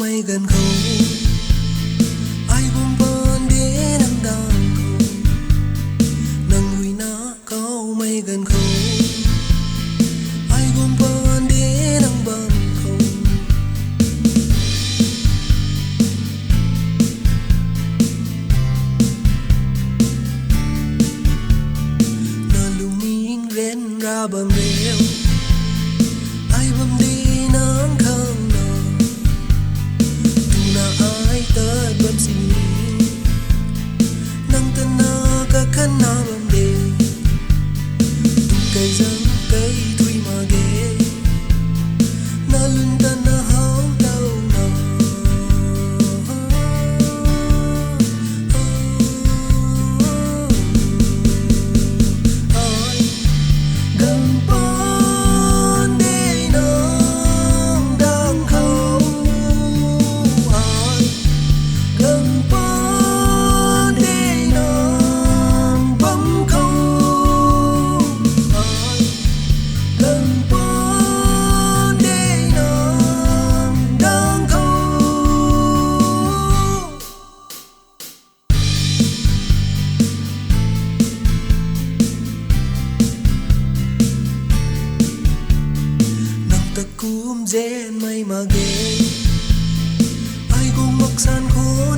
mây gần không ai buông bơn để nắng đau nắng huy ná cao mây gần không ai buông bơn để nắng bầm không na lung ning ren ra bầm rêu ai bầm đi nắng không tớ bấm xin nâng tên na cả khăn na bấm đề cây răng cây thui mà ghé na lưng tên na háo đau na ai gần bên để nắng đang khâu gần bên để nắng bóng không ai gần bên để nắng đang không nắng ta cúm rẽ mây mà ghé ai cũng mặc san khốn